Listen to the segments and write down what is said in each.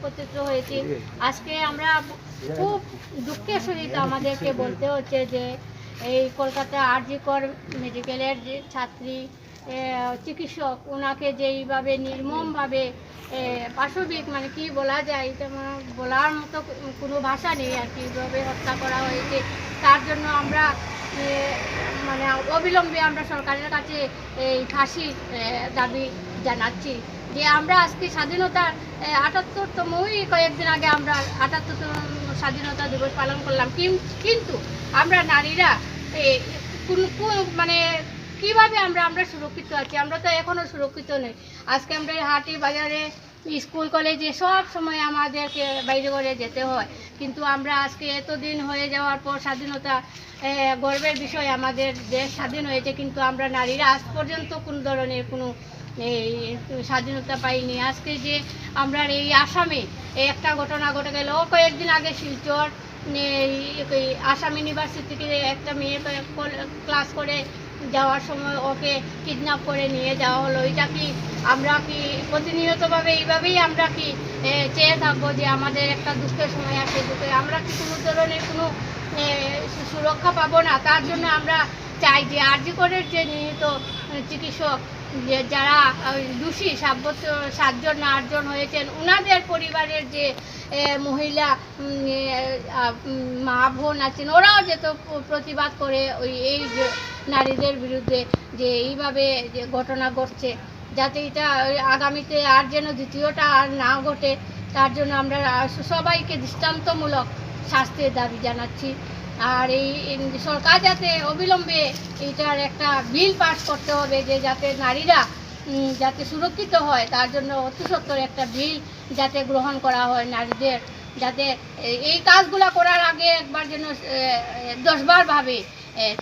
একত্রিত হয়েছি। আজকে আমরা খুব দুঃখের সহিত আমাদেরকে বলতে হচ্ছে যে এই কলকাতা আরজি কর মেডিকেলের যে ছাত্রী চিকিৎসক ওনাকে যেইভাবে নির্মমভাবে পাশবিক মানে কি বলা যায় তেমন বলার মতো কোনো ভাষা নেই আর কি, এইভাবে হত্যা করা হয়েছে। তার জন্য আমরা মানে অবিলম্বে আমরা সরকারের কাছে এই ফাঁসির দাবি জানাচ্ছি। যে আমরা আজকে স্বাধীনতার ৭৮তমই কয়েকদিন আগে আমরা ৭৮তম স্বাধীনতা দিবস পালন করলাম, কিন্তু আমরা নারীরা মানে কিভাবে আমরা সুরক্ষিত আছি? আমরা তো এখনও সুরক্ষিত নই। আজকে আমরা হাটে বাজারে স্কুল কলেজে সব সময় আমাদেরকে বাইরে করে যেতে হয়, কিন্তু আমরা আজকে এতদিন হয়ে যাওয়ার পর স্বাধীনতা গর্বের বিষয়, আমাদের দেশ স্বাধীন হয়েছে, কিন্তু আমরা নারীরা আজ পর্যন্ত কোনো ধরনের কোনো এই স্বাধীনতা পাইনি। আজকে যে আমরা এই আসামে একটা ঘটনা ঘটে গেল, কয়েকদিন আগে শিলচর আসাম ইউনিভার্সিটি থেকে একটা মেয়ে ক্লাস করে যাওয়ার সময় ওকে কিডন্যাপ করে নিয়ে যাওয়া হলো। এটা কি আমরা কি প্রতিনিয়তভাবে এইভাবেই আমরা কি চেয়ে থাকবো যে আমাদের একটা দুঃখের সময় আসে, দুঃখে আমরা কি কোনো ধরনের কোনো সুরক্ষা পাবো না? তার জন্য আমরা চাই যে আরজি করের যে নিহত চিকিৎসক যারা দোষী সাব্যস্ত ৭ জন না ৮ জন হয়েছেন, ওনাদের পরিবারের যে মহিলা মা বোন আছেন, ওরাও যেত প্রতিবাদ করে এই যে নারীদের বিরুদ্ধে যে এইভাবে যে ঘটনা ঘটছে, যাতে এটা আগামীতে আর যেন দ্বিতীয়টা আর না ঘটে, তার জন্য আমরা সবাইকে দৃষ্টান্তমূলক শাস্তির দাবি জানাচ্ছি। আর এই সরকার যাতে অবিলম্বে এটার একটা বিল পাস করতে হবে, যে যাতে নারীরা যাতে সুরক্ষিত হয়, তার জন্য অতি সত্বর একটা বিল যাতে গ্রহণ করা হয়। নারীদের যাতে এই কাজগুলো করার আগে একবার যেন 10 বার ভাবে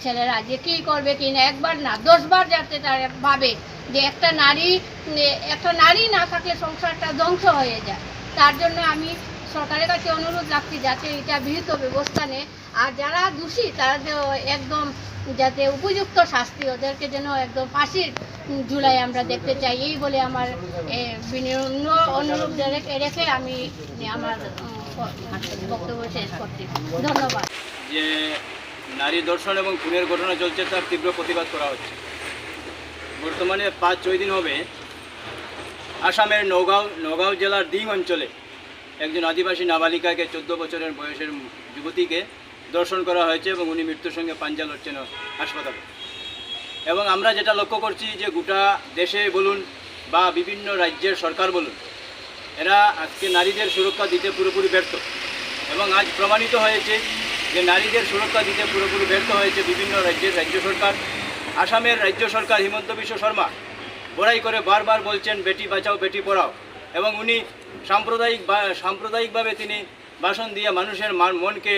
ছেলেরা যে কী করবে কি না, একবার না 10 বার যাতে তারা ভাবে যে একটা নারী না থাকলে সংসারটা ধ্বংস হয়ে যায়। তার জন্য আমি সরকারের কাছে অনুরোধ রাখছি যাতে এটা বিহিত ব্যবস্থা নেয়, আর যারা দোষী তারা একদম যাতে উপযুক্ত শাস্তি, ওদেরকে যেন একদম ফাঁসির ঝুলাই আমরা দেখতে চাই। এই বলে আমার বিনম্র অনুরোধ রেখে আমি আমার বক্তব্য শেষ করছি। ধন্যবাদ। যে নারী ধর্ষণ এবং খুনের ঘটনা চলছে, তার তীব্র প্রতিবাদ করা হচ্ছে। বর্তমানে ৫-৬ দিন হবে আসামের নগাঁও জেলার দিং অঞ্চলে একজন আদিবাসী নাবালিকাকে 14 বছরের বয়সের যুবতীকে ধর্ষণ করা হয়েছে এবং উনি মৃত্যুর সঙ্গে পাঞ্জা লড়ছেন হাসপাতালে। এবং আমরা যেটা লক্ষ্য করছি যে গোটা দেশে বলুন বা বিভিন্ন রাজ্যের সরকার বলুন, এরা আজকে নারীদের সুরক্ষা দিতে পুরোপুরি ব্যর্থ। এবং আজ প্রমাণিত হয়েছে যে নারীদের সুরক্ষা দিতে পুরোপুরি ব্যর্থ হয়েছে বিভিন্ন রাজ্যের রাজ্য সরকার। আসামের রাজ্য সরকার হিমন্ত বিশ্ব শর্মা বড়াই করে বারবার বলছেন বেটি বাঁচাও বেটি পড়াও, এবং উনি সাম্প্রদায়িকভাবে তিনি ভাষণ দিয়ে মানুষের মনকে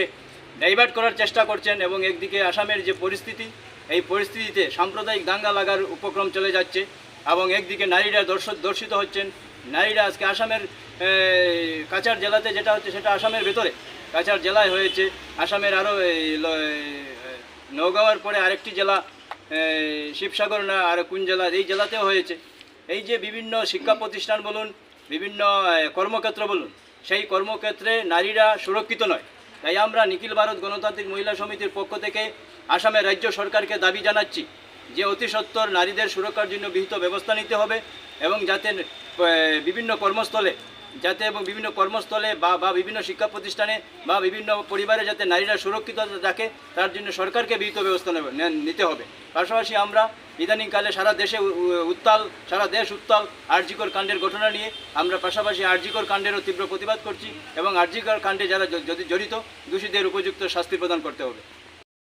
ডাইভার্ট করার চেষ্টা করছেন। এবং একদিকে আসামের যে পরিস্থিতি, এই পরিস্থিতিতে সাম্প্রদায়িক দাঙ্গা লাগার উপক্রম চলে যাচ্ছে, এবং একদিকে নারীরা ধর্ষিত হচ্ছেন। নারীরা আজকে আসামের কাছাড় জেলাতে যেটা হচ্ছে সেটা আসামের ভেতরে কাছাড় জেলায় হয়েছে। আসামের আরও নওগাঁওয়ের পরে আরেকটি জেলা শিবসাগর না আর কোন জেলা, এই জেলাতেও হয়েছে। এই যে বিভিন্ন শিক্ষা প্রতিষ্ঠান বলুন, বিভিন্ন কর্মক্ষেত্র বলুন, সেই কর্মক্ষেত্রে নারীরা সুরক্ষিত নয়। তাই আমরা নিখিল ভারত গণতান্ত্রিক মহিলা সমিতির পক্ষ থেকে আসামের রাজ্য সরকারকে দাবি জানাচ্ছি যে অতি সত্বর নারীদের সুরক্ষার জন্য বিহিত ব্যবস্থা নিতে হবে, এবং যাতে বিভিন্ন কর্মস্থলে বা বিভিন্ন শিক্ষা প্রতিষ্ঠানে বা বিভিন্ন পরিবারে যাতে নারীরা সুরক্ষিত থাকে, তার জন্য সরকারকে বিহিত ব্যবস্থা নিতে হবে। পাশাপাশি আমরা ইদানিংকালে সারা দেশ উত্তাল আরজি কর কাণ্ডের ঘটনা নিয়ে আমরা পাশাপাশি আরজি কর কাণ্ডেরও তীব্র প্রতিবাদ করছি, এবং আরজি কর কাণ্ডে যারা যদি জড়িত দোষীদের উপযুক্ত শাস্তি প্রদান করতে হবে।